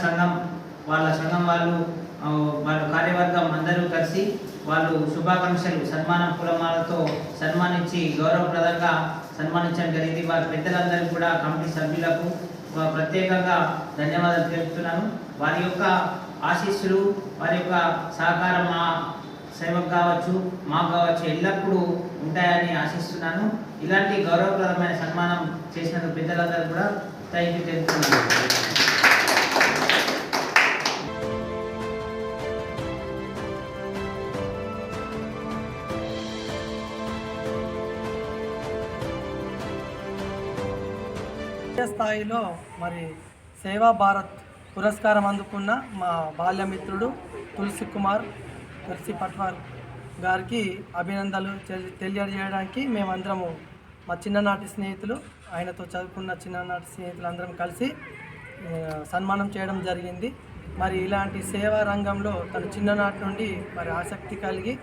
సంఘం వాళ్ళ కార్యవర్గం అందరూ కలిసి వాళ్ళు శుభాకాంక్షలు సన్మానం పూలమాలతో సన్మానించి గౌరవప్రదంగా సన్మానించడం జరిగింది. వారి పెద్దలందరూ కూడా కమిటీ సభ్యులకు ప్రత్యేకంగా ధన్యవాదాలు తెలుపుతున్నాను. వారి యొక్క ఆశీస్సులు, వారి యొక్క సహకారం మా సేవకు కావచ్చు, మాకు కావచ్చు ఎల్లప్పుడూ ఉంటాయని ఆశిస్తున్నాను. ఇలాంటి గౌరవప్రదమైన సన్మానం చేసినందుకు పెద్దలందరూ కూడా థ్యాంక్ యూ తెలుపుతున్నాను. స్థాయిలో మరి సేవా భారత్ పురస్కారం అందుకున్న మా బాల్యమిత్రుడు తులసి పట్వార్ గారికి అభినందనలు తెలియజేయడానికి మేమందరము మా చిన్ననాటి స్నేహితులు, ఆయనతో చదువుకున్న చిన్ననాటి స్నేహితులు అందరం కలిసి సన్మానం చేయడం జరిగింది. మరి ఇలాంటి సేవా రంగంలో తను చిన్ననాటి నుండి మరి ఆసక్తి కలిగి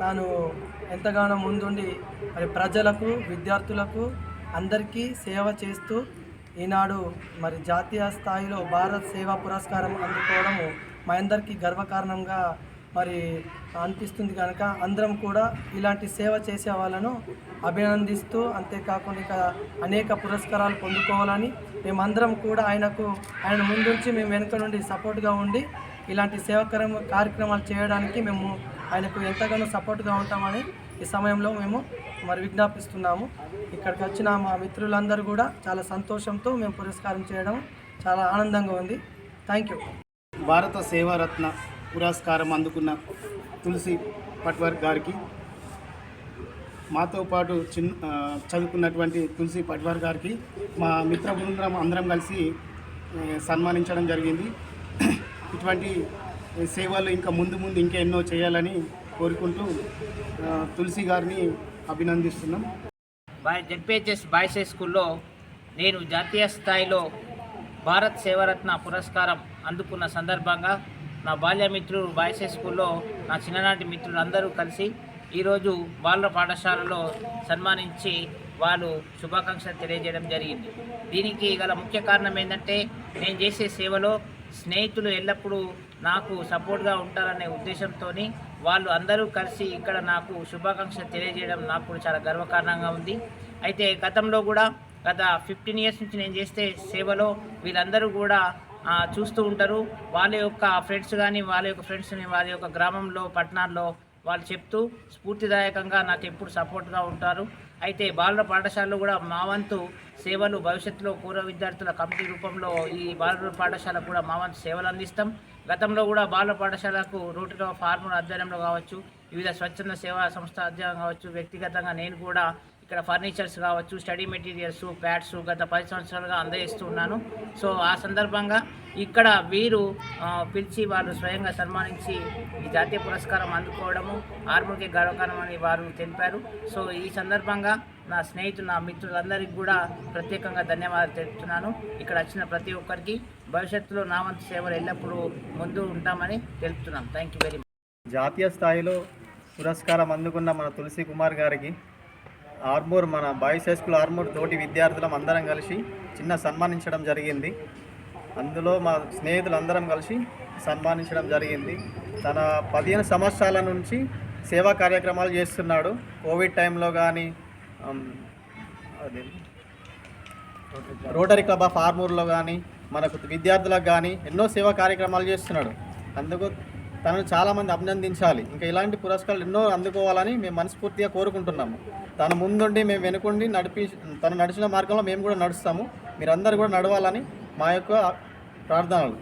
తాను ఎంతగానో ముందుండి మరి ప్రజలకు, విద్యార్థులకు అందరికీ సేవ చేస్తూ ఈనాడు మరి జాతీయ స్థాయిలో భారత్ సేవా పురస్కారం అందుకోవడము మా అందరికీ గర్వకారణంగా మరి అనిపిస్తుంది. కనుక అందరం కూడా ఇలాంటి సేవ చేసే వాళ్ళను అభినందిస్తూ, అంతేకాకుండా ఇక అనేక పురస్కారాలు పొందుకోవాలని మేమందరం కూడా ఆయన ముందుంచి మేము వెనుక నుండి సపోర్ట్గా ఉండి ఇలాంటి కార్యక్రమాలు చేయడానికి మేము ఆయనకు ఎంతగానో సపోర్ట్గా ఉంటామని ఈ సమయంలో మేము మరి విజ్ఞాపిస్తున్నాము. ఇక్కడికి వచ్చిన మా మిత్రులందరూ కూడా చాలా సంతోషంతో మేము పురస్కారం చేయడం చాలా ఆనందంగా ఉంది. Thank you. భారత సేవారత్న పురస్కారం అందుకున్న తులసి పట్వార్ గారికి, మాతో పాటు చదువుకున్నటువంటి తులసి పట్వార్ గారికి మా మిత్ర బృందం అందరం కలిసి సన్మానించడం జరిగింది. ఇటువంటి సేవలు ఇంకా ముందు ఇంకా ఎన్నో చేయాలని కోరుకుంటూ తులసి గారిని అభినందిస్తున్నాం. జెడ్పీహెచ్ఎస్ బాయ్స్ హై స్కూల్లో నేను జాతీయ స్థాయిలో భారత్ సేవారత్న పురస్కారం అందుకున్న సందర్భంగా నా బాల్యమిత్రులు బాయ్స్ హై స్కూల్లో నా చిన్ననాటి మిత్రులు అందరూ కలిసి ఈరోజు బాలుర పాఠశాలలో సన్మానించి వాళ్ళు శుభాకాంక్షలు తెలియజేయడం జరిగింది. దీనికి గల ముఖ్య కారణం ఏంటంటే, నేను చేసే సేవలో స్నేహితులు ఎల్లప్పుడూ నాకు సపోర్ట్గా ఉంటారనే ఉద్దేశంతో వాళ్ళు అందరూ కలిసి ఇక్కడ నాకు శుభాకాంక్షలు తెలియజేయడం నాకు చాలా గర్వకారణంగా ఉంది. అయితే గతంలో కూడా గత 15 years నుంచి నేను చేసే సేవలో వీళ్ళందరూ కూడా చూస్తూ ఉంటారు. వాళ్ళ యొక్క ఫ్రెండ్స్ కానీ వాళ్ళ యొక్క ఫ్రెండ్స్ని వాళ్ళ యొక్క గ్రామంలో, పట్టణాల్లో వాళ్ళు చెప్తూ స్ఫూర్తిదాయకంగా నాకు ఎప్పుడు సపోర్ట్గా ఉంటారు. అయితే బాలుర పాఠశాలలో కూడా మా వంతు సేవలు భవిష్యత్తులో పూర్వ విద్యార్థుల కమిటీ రూపంలో ఈ బాలుర పాఠశాలకు కూడా మా వంతు సేవలు అందిస్తాం. గతంలో కూడా బాలుర పాఠశాలకు రోటరీ ఫార్మర్ ఆధ్వర్యంలో కావచ్చు, వివిధ స్వచ్ఛంద సేవా సంస్థ ఆధ్వర్యం కావచ్చు, వ్యక్తిగతంగా నేను కూడా ఇక్కడ ఫర్నిచర్స్ కావచ్చు, స్టడీ మెటీరియల్స్, ప్యాడ్స్ గత 10 సంవత్సరాలుగా అందజేస్తున్నాను. సో ఆ సందర్భంగా ఇక్కడ వీరు పిలిచి వాళ్ళు స్వయంగా సన్మానించి ఈ జాతీయ పురస్కారం అందుకోవడము ఆర్మూర్కి గర్వకారణమని వారు తెలిపారు. సో ఈ సందర్భంగా నా స్నేహితులు, నా మిత్రులందరికీ కూడా ప్రత్యేకంగా ధన్యవాదాలు తెలుపుతున్నాను. ఇక్కడ వచ్చిన ప్రతి ఒక్కరికి భవిష్యత్తులో నా వంతు సేవలు ఎల్లప్పుడూ ముందు ఉంటామని తెలుపుతున్నాను. Thank you very much. జాతీయ స్థాయిలో పురస్కారం అందుకున్న మన తులసి కుమార్ గారికి మన బాయ్స్ హై స్కూల్ ఆర్మూర్ తోటి విద్యార్థులం అందరం కలిసి చిన్న సన్మానించడం జరిగింది. అందులో మా స్నేహితులందరం కలిసి సన్మానించడం జరిగింది. తన 15 సంవత్సరాల నుంచి సేవా కార్యక్రమాలు చేస్తున్నాడు. కోవిడ్ టైంలో కానీ రోటరీ క్లబ్ ఆఫ్ ఆర్మూర్లో కానీ మనకు విద్యార్థులకు కానీ ఎన్నో సేవా కార్యక్రమాలు చేస్తున్నాడు. అందుకు తనను చాలామంది అభినందించాలి. ఇంకా ఇలాంటి పురస్కారాలు ఎన్నో అందుకోవాలని మేము మనస్ఫూర్తిగా కోరుకుంటున్నాము. తన ముందుండి మేము వెనుకుండి తను నడిచిన మార్గంలో మేము కూడా నడుస్తాము. మీరందరూ కూడా నడవాలని మా యొక్క ప్రార్థనలు.